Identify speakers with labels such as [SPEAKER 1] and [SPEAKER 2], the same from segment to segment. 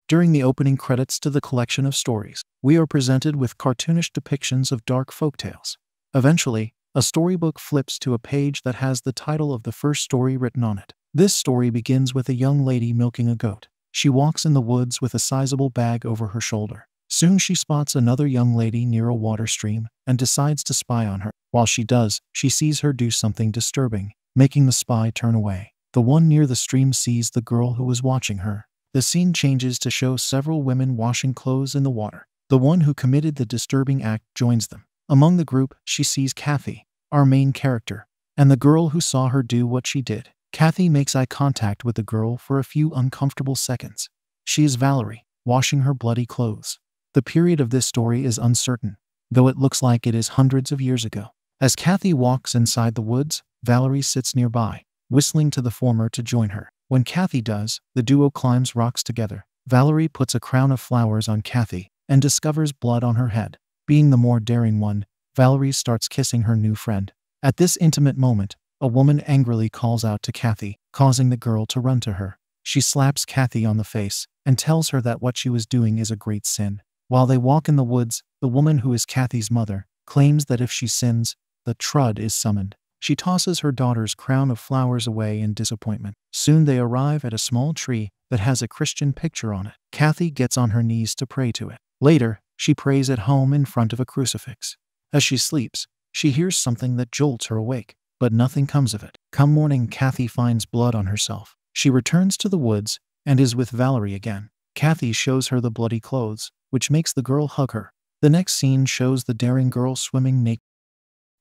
[SPEAKER 1] During the opening credits to the collection of stories, we are presented with cartoonish depictions of dark folktales. Eventually, a storybook flips to a page that has the title of the first story written on it. This story begins with a young lady milking a goat. She walks in the woods with a sizable bag over her shoulder. Soon she spots another young lady near a water stream and decides to spy on her. While she does, she sees her do something disturbing, making the spy turn away. The one near the stream sees the girl who was watching her. The scene changes to show several women washing clothes in the water. The one who committed the disturbing act joins them. Among the group, she sees Kathy, our main character, and the girl who saw her do what she did. Kathy makes eye contact with the girl for a few uncomfortable seconds. She is Valerie, washing her bloody clothes. The period of this story is uncertain, though it looks like it is hundreds of years ago. As Kathy walks inside the woods, Valerie sits nearby, whistling to the former to join her. When Kathy does, the duo climbs rocks together. Valerie puts a crown of flowers on Kathy and discovers blood on her head. Being the more daring one, Valerie starts kissing her new friend. At this intimate moment, a woman angrily calls out to Kathy, causing the girl to run to her. She slaps Kathy on the face and tells her that what she was doing is a great sin. While they walk in the woods, the woman who is Kathy's mother claims that if she sins, the Trud is summoned. She tosses her daughter's crown of flowers away in disappointment. Soon they arrive at a small tree that has a Christian picture on it. Kathy gets on her knees to pray to it. Later, she prays at home in front of a crucifix. As she sleeps, she hears something that jolts her awake, but nothing comes of it. Come morning, Kathy finds blood on herself. She returns to the woods and is with Valerie again. Kathy shows her the bloody clothes, which makes the girl hug her. The next scene shows the daring girl swimming naked.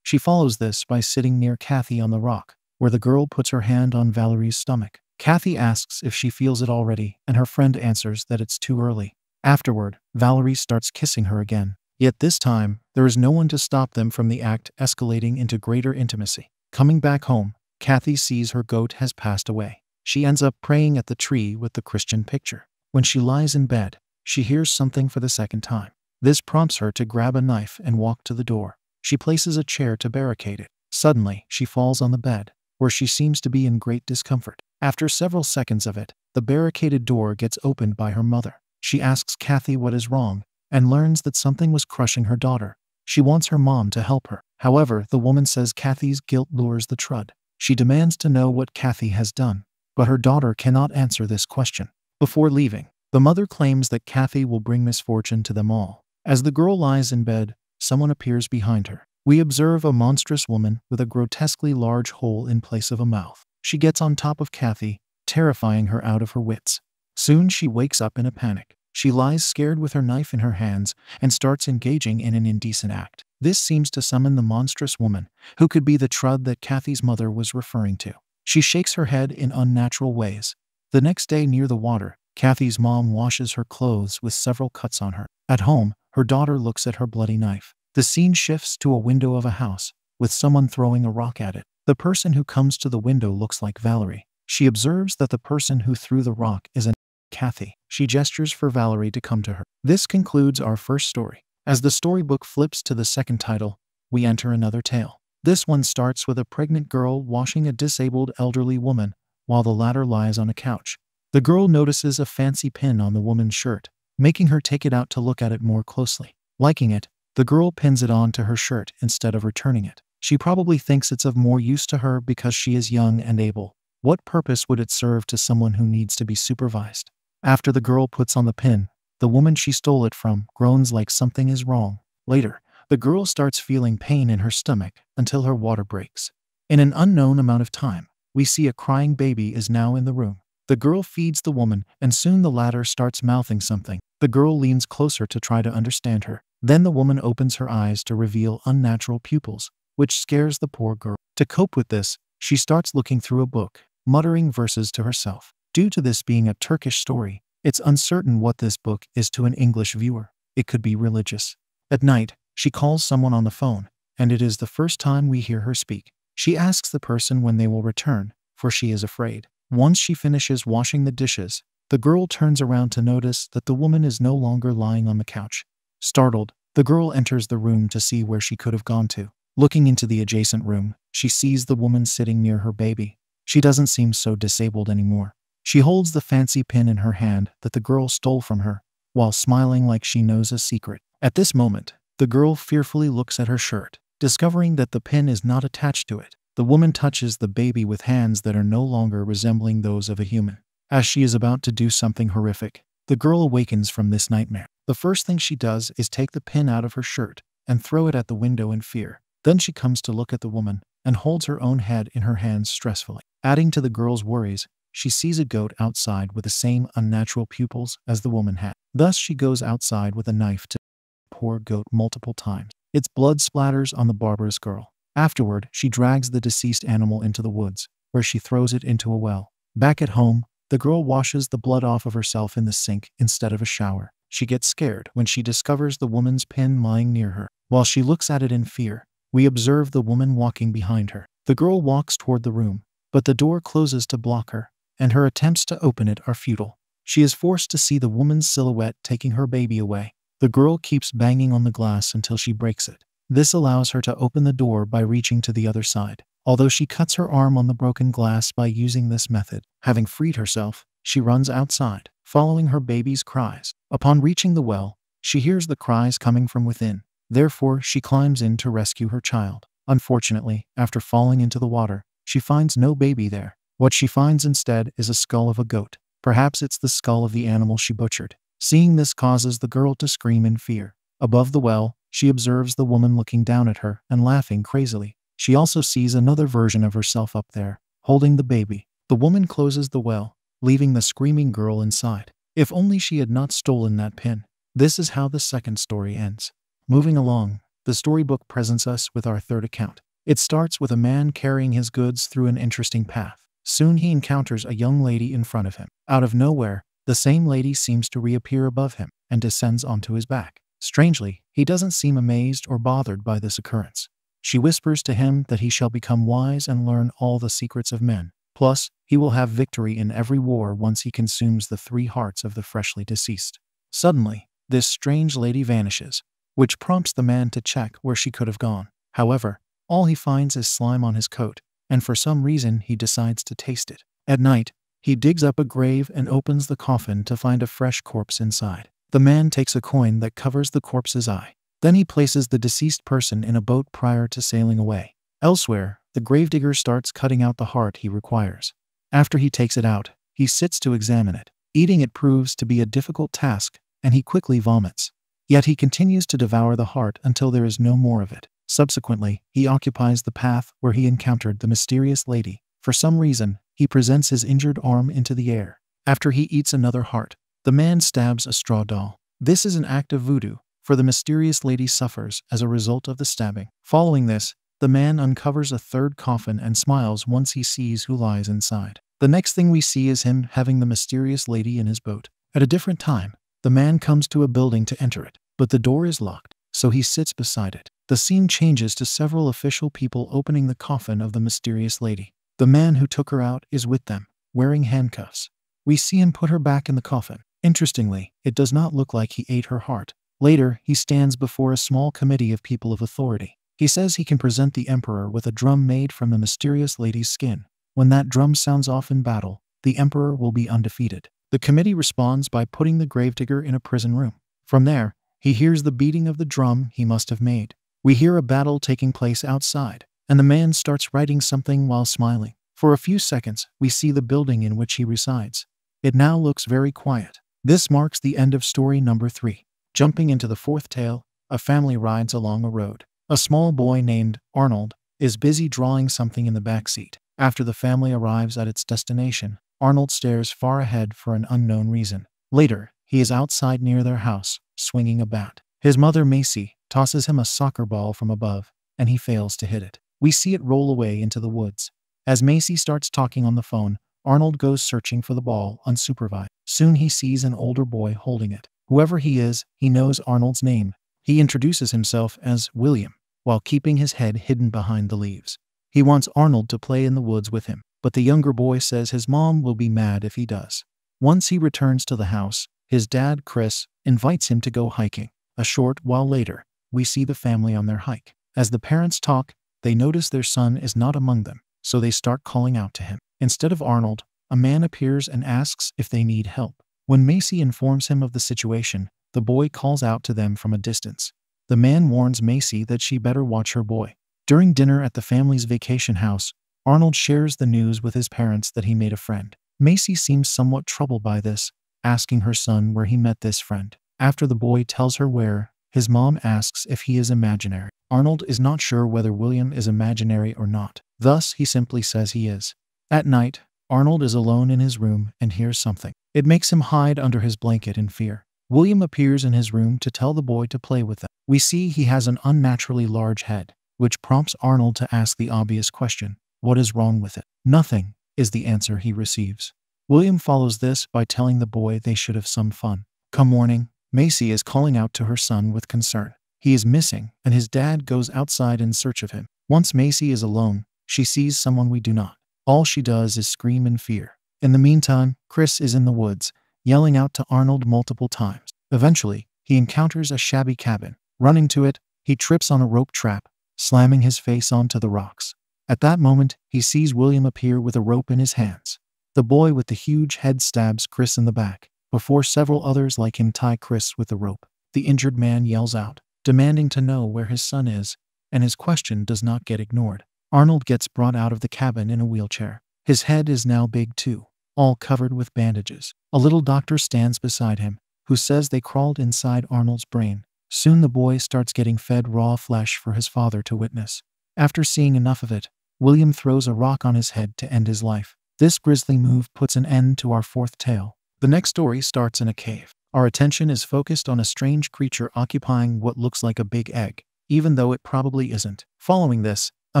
[SPEAKER 1] She follows this by sitting near Kathy on the rock, where the girl puts her hand on Valerie's stomach. Kathy asks if she feels it already, and her friend answers that it's too early. Afterward, Valerie starts kissing her again. Yet this time, there is no one to stop them from the act escalating into greater intimacy. Coming back home, Kathy sees her goat has passed away. She ends up praying at the tree with the Christian picture. When she lies in bed, she hears something for the second time. This prompts her to grab a knife and walk to the door. She places a chair to barricade it. Suddenly, she falls on the bed, where she seems to be in great discomfort. After several seconds of it, the barricaded door gets opened by her mother. She asks Kathy what is wrong, and learns that something was crushing her daughter. She wants her mom to help her. However, the woman says Kathy's guilt lures the Trud. She demands to know what Kathy has done, but her daughter cannot answer this question. Before leaving, the mother claims that Kathy will bring misfortune to them all. As the girl lies in bed, someone appears behind her. We observe a monstrous woman with a grotesquely large hole in place of a mouth. She gets on top of Kathy, terrifying her out of her wits. Soon she wakes up in a panic. She lies scared with her knife in her hands and starts engaging in an indecent act. This seems to summon the monstrous woman, who could be the Trud that Kathy's mother was referring to. She shakes her head in unnatural ways. The next day near the water, Kathy's mom washes her clothes with several cuts on her. At home, her daughter looks at her bloody knife. The scene shifts to a window of a house, with someone throwing a rock at it. The person who comes to the window looks like Valerie. She observes that the person who threw the rock is Kathy. She gestures for Valerie to come to her. This concludes our first story. As the storybook flips to the second title, we enter another tale. This one starts with a pregnant girl washing a disabled elderly woman, while the latter lies on a couch. The girl notices a fancy pin on the woman's shirt, making her take it out to look at it more closely. Liking it, the girl pins it on to her shirt instead of returning it. She probably thinks it's of more use to her because she is young and able. What purpose would it serve to someone who needs to be supervised? After the girl puts on the pin, the woman she stole it from groans like something is wrong. Later, the girl starts feeling pain in her stomach until her water breaks. In an unknown amount of time, we see a crying baby is now in the room. The girl feeds the woman, and soon the latter starts mouthing something. The girl leans closer to try to understand her. Then the woman opens her eyes to reveal unnatural pupils, which scares the poor girl. To cope with this, she starts looking through a book, muttering verses to herself. Due to this being a Turkish story, it's uncertain what this book is to an English viewer. It could be religious. At night, she calls someone on the phone, and it is the first time we hear her speak. She asks the person when they will return, for she is afraid. Once she finishes washing the dishes, the girl turns around to notice that the woman is no longer lying on the couch. Startled, the girl enters the room to see where she could have gone to. Looking into the adjacent room, she sees the woman sitting near her baby. She doesn't seem so disabled anymore. She holds the fancy pin in her hand that the girl stole from her, while smiling like she knows a secret. At this moment, the girl fearfully looks at her shirt, discovering that the pin is not attached to it. The woman touches the baby with hands that are no longer resembling those of a human. As she is about to do something horrific, the girl awakens from this nightmare. The first thing she does is take the pin out of her shirt and throw it at the window in fear. Then she comes to look at the woman and holds her own head in her hands stressfully. Adding to the girl's worries, she sees a goat outside with the same unnatural pupils as the woman had. Thus she goes outside with a knife to the poor goat multiple times. Its blood splatters on the barbarous girl. Afterward, she drags the deceased animal into the woods, where she throws it into a well. Back at home, the girl washes the blood off of herself in the sink instead of a shower. She gets scared when she discovers the woman's pin lying near her. While she looks at it in fear, we observe the woman walking behind her. The girl walks toward the room, but the door closes to block her, and her attempts to open it are futile. She is forced to see the woman's silhouette taking her baby away. The girl keeps banging on the glass until she breaks it. This allows her to open the door by reaching to the other side. Although she cuts her arm on the broken glass by using this method, having freed herself, she runs outside, following her baby's cries. Upon reaching the well, she hears the cries coming from within. Therefore, she climbs in to rescue her child. Unfortunately, after falling into the water, she finds no baby there. What she finds instead is a skull of a goat. Perhaps it's the skull of the animal she butchered. Seeing this causes the girl to scream in fear. Above the well, she observes the woman looking down at her and laughing crazily. She also sees another version of herself up there, holding the baby. The woman closes the well, leaving the screaming girl inside. If only she had not stolen that pin. This is how the second story ends. Moving along, the storybook presents us with our third account. It starts with a man carrying his goods through an interesting path. Soon he encounters a young lady in front of him. Out of nowhere, the same lady seems to reappear above him and descends onto his back. Strangely, he doesn't seem amazed or bothered by this occurrence. She whispers to him that he shall become wise and learn all the secrets of men. Plus, he will have victory in every war once he consumes the 3 hearts of the freshly deceased. Suddenly, this strange lady vanishes, which prompts the man to check where she could have gone. However, all he finds is slime on his coat, and for some reason he decides to taste it. At night, he digs up a grave and opens the coffin to find a fresh corpse inside. The man takes a coin that covers the corpse's eye. Then he places the deceased person in a boat prior to sailing away. Elsewhere, the gravedigger starts cutting out the heart he requires. After he takes it out, he sits to examine it. Eating it proves to be a difficult task, and he quickly vomits. Yet he continues to devour the heart until there is no more of it. Subsequently, he occupies the path where he encountered the mysterious lady. For some reason, he presents his injured arm into the air. After he eats another heart, the man stabs a straw doll. This is an act of voodoo, for the mysterious lady suffers as a result of the stabbing. Following this, the man uncovers a third coffin and smiles once he sees who lies inside. The next thing we see is him having the mysterious lady in his boat. At a different time, the man comes to a building to enter it, but the door is locked, so he sits beside it. The scene changes to several official people opening the coffin of the mysterious lady. The man who took her out is with them, wearing handcuffs. We see him put her back in the coffin. Interestingly, it does not look like he ate her heart. Later, he stands before a small committee of people of authority. He says he can present the emperor with a drum made from the mysterious lady's skin. When that drum sounds off in battle, the emperor will be undefeated. The committee responds by putting the gravedigger in a prison room. From there, he hears the beating of the drum he must have made. We hear a battle taking place outside, and the man starts writing something while smiling. For a few seconds, we see the building in which he resides. It now looks very quiet. This marks the end of story number 3. Jumping into the fourth tale, a family rides along a road. A small boy named Arnold is busy drawing something in the back seat. After the family arrives at its destination, Arnold stares far ahead for an unknown reason. Later, he is outside near their house, swinging a bat. His mother, Macy, tosses him a soccer ball from above, and he fails to hit it. We see it roll away into the woods. As Macy starts talking on the phone, Arnold goes searching for the ball unsupervised. Soon he sees an older boy holding it. Whoever he is, he knows Arnold's name. He introduces himself as William, while keeping his head hidden behind the leaves. He wants Arnold to play in the woods with him, but the younger boy says his mom will be mad if he does. Once he returns to the house, his dad, Chris, invites him to go hiking. A short while later, we see the family on their hike. As the parents talk, they notice their son is not among them, so they start calling out to him. Instead of Arnold, a man appears and asks if they need help. When Macy informs him of the situation, the boy calls out to them from a distance. The man warns Macy that she better watch her boy. During dinner at the family's vacation house, Arnold shares the news with his parents that he made a friend. Macy seems somewhat troubled by this, asking her son where he met this friend. After the boy tells her where, his mom asks if he is imaginary. Arnold is not sure whether William is imaginary or not. Thus, he simply says he is. At night, Arnold is alone in his room and hears something. It makes him hide under his blanket in fear. William appears in his room to tell the boy to play with them. We see he has an unnaturally large head, which prompts Arnold to ask the obvious question, what is wrong with it? Nothing, is the answer he receives. William follows this by telling the boy they should have some fun. Come morning, Macy is calling out to her son with concern. He is missing, and his dad goes outside in search of him. Once Macy is alone, she sees someone we do not. All she does is scream in fear. In the meantime, Chris is in the woods, yelling out to Arnold multiple times. Eventually, he encounters a shabby cabin. Running to it, he trips on a rope trap, slamming his face onto the rocks. At that moment, he sees William appear with a rope in his hands. The boy with the huge head stabs Chris in the back, before several others like him tie Chris with the rope. The injured man yells out, demanding to know where his son is, and his question does not get ignored. Arnold gets brought out of the cabin in a wheelchair. His head is now big too, all covered with bandages. A little doctor stands beside him, who says they crawled inside Arnold's brain. Soon the boy starts getting fed raw flesh for his father to witness. After seeing enough of it, William throws a rock on his head to end his life. This grisly move puts an end to our fourth tale. The next story starts in a cave. Our attention is focused on a strange creature occupying what looks like a big egg, even though it probably isn't. Following this, a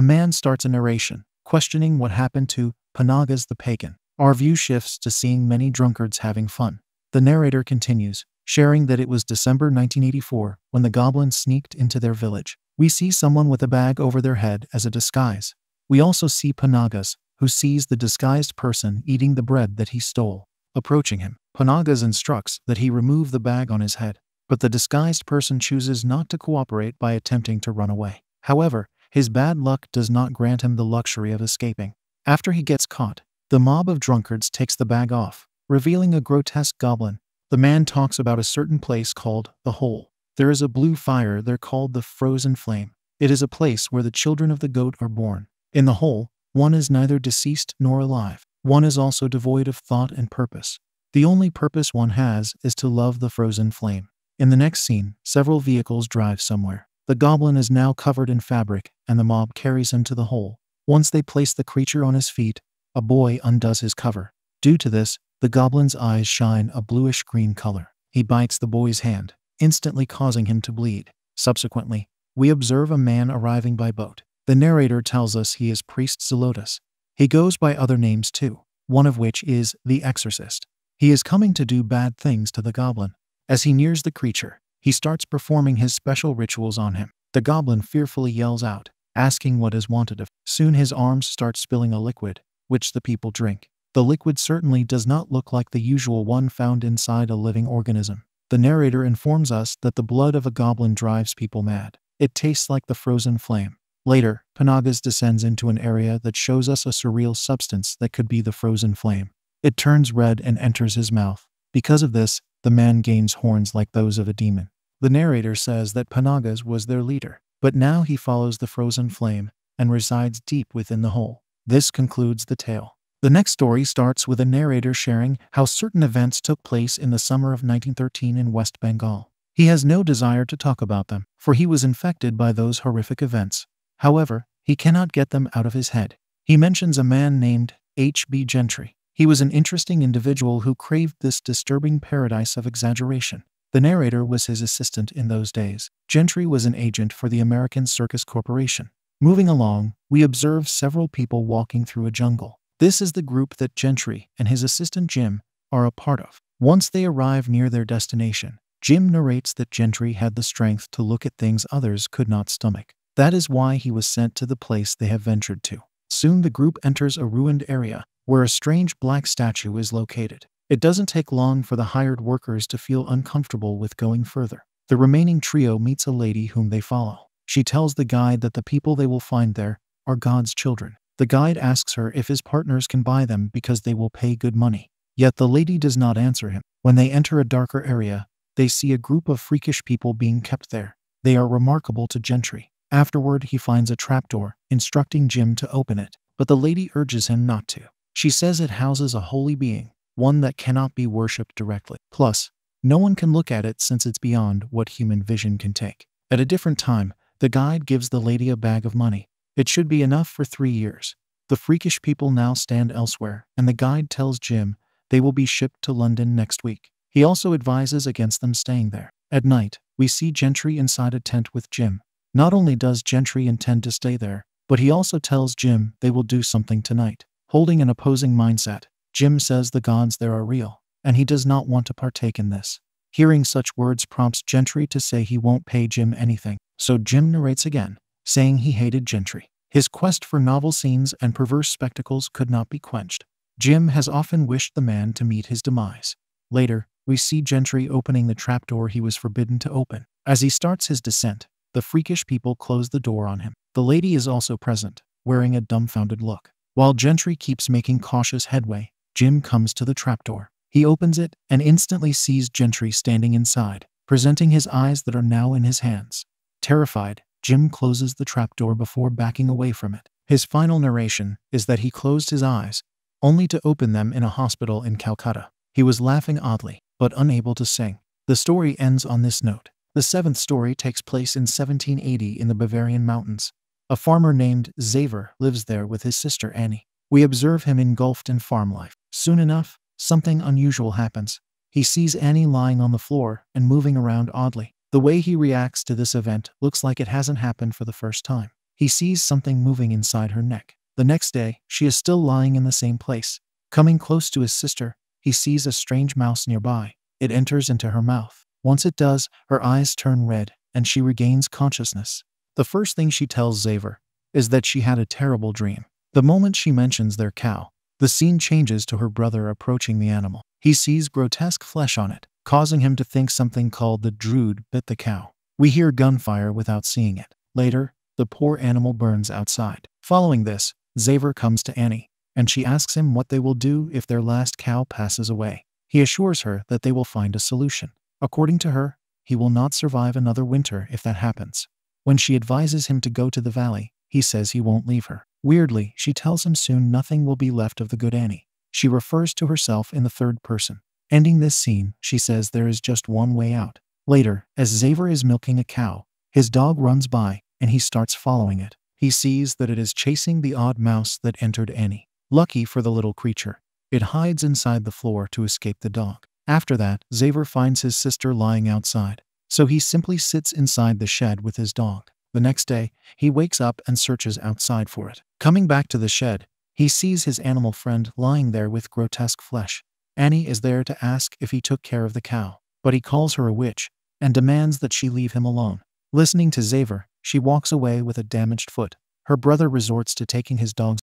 [SPEAKER 1] man starts a narration, questioning what happened to Panagas the pagan. Our view shifts to seeing many drunkards having fun. The narrator continues, sharing that it was December 1984 when the goblins sneaked into their village. We see someone with a bag over their head as a disguise. We also see Panagas, who sees the disguised person eating the bread that he stole. Approaching him, Panagas instructs that he remove the bag on his head, but the disguised person chooses not to cooperate by attempting to run away. However, his bad luck does not grant him the luxury of escaping. After he gets caught, the mob of drunkards takes the bag off, revealing a grotesque goblin. The man talks about a certain place called the Hole. There is a blue fire there called the Frozen Flame. It is a place where the children of the goat are born. In the Hole, one is neither deceased nor alive. One is also devoid of thought and purpose. The only purpose one has is to love the frozen flame. In the next scene, several vehicles drive somewhere. The goblin is now covered in fabric, and the mob carries him to the Hole. Once they place the creature on his feet, a boy undoes his cover. Due to this, the goblin's eyes shine a bluish-green color. He bites the boy's hand, instantly causing him to bleed. Subsequently, we observe a man arriving by boat. The narrator tells us he is Priest Zelotus. He goes by other names too, one of which is the Exorcist. He is coming to do bad things to the goblin. As he nears the creature, he starts performing his special rituals on him. The goblin fearfully yells out, asking what is wanted of him. Soon his arms start spilling a liquid, which the people drink. The liquid certainly does not look like the usual one found inside a living organism. The narrator informs us that the blood of a goblin drives people mad. It tastes like the frozen flame. Later, Panagas descends into an area that shows us a surreal substance that could be the frozen flame. It turns red and enters his mouth. Because of this, the man gains horns like those of a demon. The narrator says that Panagas was their leader, but now he follows the frozen flame and resides deep within the Hole. This concludes the tale. The next story starts with a narrator sharing how certain events took place in the summer of 1913 in West Bengal. He has no desire to talk about them, for he was infected by those horrific events. However, he cannot get them out of his head. He mentions a man named H.B. Gentry. He was an interesting individual who craved this disturbing paradise of exaggeration. The narrator was his assistant in those days. Gentry was an agent for the American Circus Corporation. Moving along, we observe several people walking through a jungle. This is the group that Gentry and his assistant Jim are a part of. Once they arrive near their destination, Jim narrates that Gentry had the strength to look at things others could not stomach. That is why he was sent to the place they have ventured to. Soon the group enters a ruined area where a strange black statue is located. It doesn't take long for the hired workers to feel uncomfortable with going further. The remaining trio meets a lady whom they follow. She tells the guide that the people they will find there are God's children. The guide asks her if his partners can buy them because they will pay good money. Yet the lady does not answer him. When they enter a darker area, they see a group of freakish people being kept there. They are remarkable to Gentry. Afterward, he finds a trapdoor, instructing Jim to open it, but the lady urges him not to. She says it houses a holy being, one that cannot be worshipped directly. Plus, no one can look at it since it's beyond what human vision can take. At a different time, the guide gives the lady a bag of money. It should be enough for 3 years. The freakish people now stand elsewhere, and the guide tells Jim they will be shipped to London next week. He also advises against them staying there. At night, we see Gentry inside a tent with Jim. Not only does Gentry intend to stay there, but he also tells Jim they will do something tonight. Holding an opposing mindset, Jim says the gods there are real, and he does not want to partake in this. Hearing such words prompts Gentry to say he won't pay Jim anything, so Jim narrates again, saying he hated Gentry. His quest for novel scenes and perverse spectacles could not be quenched. Jim has often wished the man to meet his demise. Later, we see Gentry opening the trapdoor he was forbidden to open. As he starts his descent, the freakish people close the door on him. The lady is also present, wearing a dumbfounded look. While Gentry keeps making cautious headway, Jim comes to the trapdoor. He opens it and instantly sees Gentry standing inside, presenting his eyes that are now in his hands. Terrified, Jim closes the trapdoor before backing away from it. His final narration is that he closed his eyes, only to open them in a hospital in Calcutta. He was laughing oddly, but unable to sing. The story ends on this note. The 7th story takes place in 1780 in the Bavarian mountains. A farmer named Xaver lives there with his sister Annie. We observe him engulfed in farm life. Soon enough, something unusual happens. He sees Annie lying on the floor and moving around oddly. The way he reacts to this event looks like it hasn't happened for the first time. He sees something moving inside her neck. The next day, she is still lying in the same place. Coming close to his sister, he sees a strange mouse nearby. It enters into her mouth. Once it does, her eyes turn red, and she regains consciousness. The first thing she tells Xaver is that she had a terrible dream. The moment she mentions their cow, the scene changes to her brother approaching the animal. He sees grotesque flesh on it, causing him to think something called the Druid bit the cow. We hear gunfire without seeing it. Later, the poor animal burns outside. Following this, Xaver comes to Annie, and she asks him what they will do if their last cow passes away. He assures her that they will find a solution. According to her, he will not survive another winter if that happens. When she advises him to go to the valley, he says he won't leave her. Weirdly, she tells him soon nothing will be left of the good Annie. She refers to herself in the third person. Ending this scene, she says there is just one way out. Later, as Xaver is milking a cow, his dog runs by, and he starts following it. He sees that it is chasing the odd mouse that entered Annie. Lucky for the little creature, it hides inside the floor to escape the dog. After that, Xaver finds his sister lying outside, so he simply sits inside the shed with his dog. The next day, he wakes up and searches outside for it. Coming back to the shed, he sees his animal friend lying there with grotesque flesh. Annie is there to ask if he took care of the cow, but he calls her a witch and demands that she leave him alone. Listening to Xaver, she walks away with a damaged foot. Her brother resorts to taking his dog's,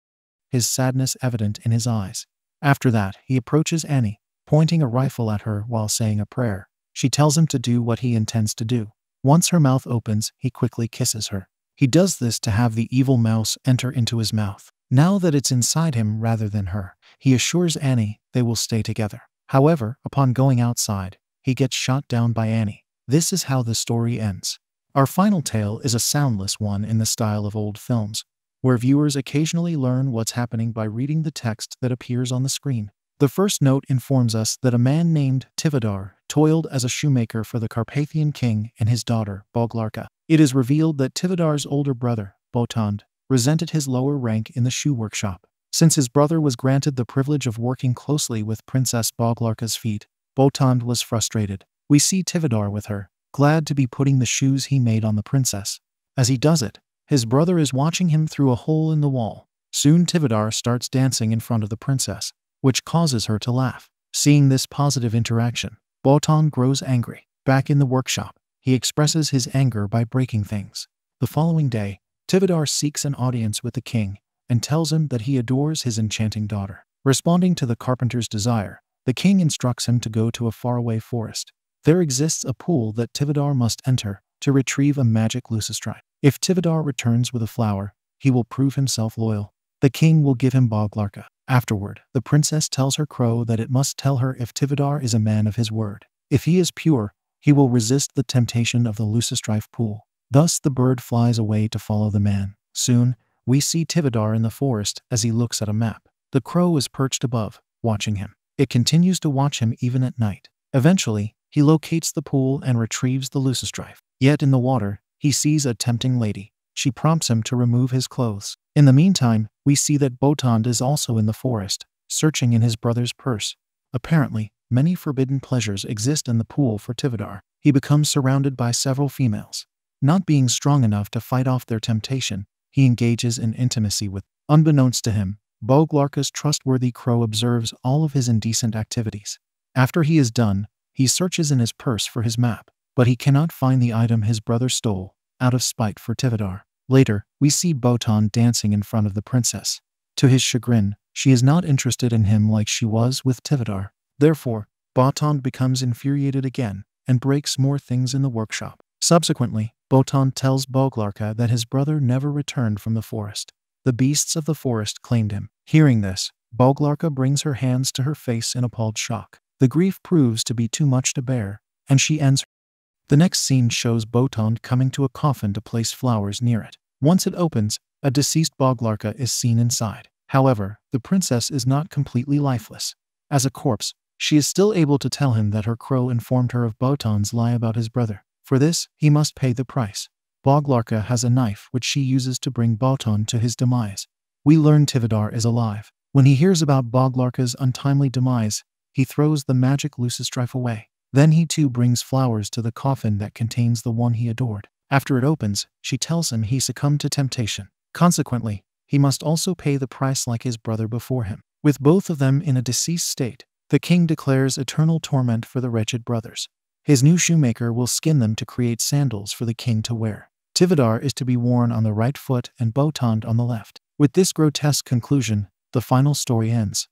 [SPEAKER 1] his sadness evident in his eyes. After that, he approaches Annie, pointing a rifle at her while saying a prayer. She tells him to do what he intends to do. Once her mouth opens, he quickly kisses her. He does this to have the evil mouse enter into his mouth. Now that it's inside him rather than her, he assures Annie they will stay together. However, upon going outside, he gets shot down by Annie. This is how the story ends. Our final tale is a soundless one in the style of old films, where viewers occasionally learn what's happening by reading the text that appears on the screen. The first note informs us that a man named Tivadar toiled as a shoemaker for the Carpathian king and his daughter, Boglarka. It is revealed that Tivadar's older brother, Botond, resented his lower rank in the shoe workshop. Since his brother was granted the privilege of working closely with Princess Boglarka's feet, Botond was frustrated. We see Tivadar with her, glad to be putting the shoes he made on the princess. As he does it, his brother is watching him through a hole in the wall. Soon Tivadar starts dancing in front of the princess, which causes her to laugh. Seeing this positive interaction, Botond grows angry. Back in the workshop, he expresses his anger by breaking things. The following day, Tivadar seeks an audience with the king and tells him that he adores his enchanting daughter. Responding to the carpenter's desire, the king instructs him to go to a faraway forest. There exists a pool that Tivadar must enter to retrieve a magic Lucistride. If Tivadar returns with a flower, he will prove himself loyal. the king will give him Boglarka. Afterward, the princess tells her crow that it must tell her if Tivadar is a man of his word. If he is pure, he will resist the temptation of the Lucistrife pool. Thus the bird flies away to follow the man. Soon, we see Tivadar in the forest as he looks at a map. The crow is perched above, watching him. It continues to watch him even at night. Eventually, he locates the pool and retrieves the Lucistrife. Yet in the water, he sees a tempting lady. She prompts him to remove his clothes. In the meantime, we see that Botond is also in the forest, searching in his brother's purse. Apparently, many forbidden pleasures exist in the pool for Tivadar. He becomes surrounded by several females. Not being strong enough to fight off their temptation, he engages in intimacy with. Unbeknownst to him, Boglarka's trustworthy crow observes all of his indecent activities. After he is done, he searches in his purse for his map, but he cannot find the item his brother stole, out of spite for Tivadar. Later, we see Botond dancing in front of the princess. To his chagrin, she is not interested in him like she was with Tivadar. Therefore, Botond becomes infuriated again and breaks more things in the workshop. Subsequently, Botond tells Boglarka that his brother never returned from the forest. The beasts of the forest claimed him. Hearing this, Boglarka brings her hands to her face in appalled shock. The grief proves to be too much to bear, and she ends. The next scene shows Botond coming to a coffin to place flowers near it. Once it opens, a deceased Boglarka is seen inside. However, the princess is not completely lifeless. As a corpse, she is still able to tell him that her crow informed her of Botond's lie about his brother. For this, he must pay the price. Boglarka has a knife which she uses to bring Botond to his demise. We learn Tivadar is alive. When he hears about Boglarka's untimely demise, he throws the magic Lucistrife away. Then he too brings flowers to the coffin that contains the one he adored. After it opens, she tells him he succumbed to temptation. Consequently, he must also pay the price like his brother before him. With both of them in a deceased state, the king declares eternal torment for the wretched brothers. His new shoemaker will skin them to create sandals for the king to wear. Tivadar is to be worn on the right foot and Botond on the left. With this grotesque conclusion, the final story ends.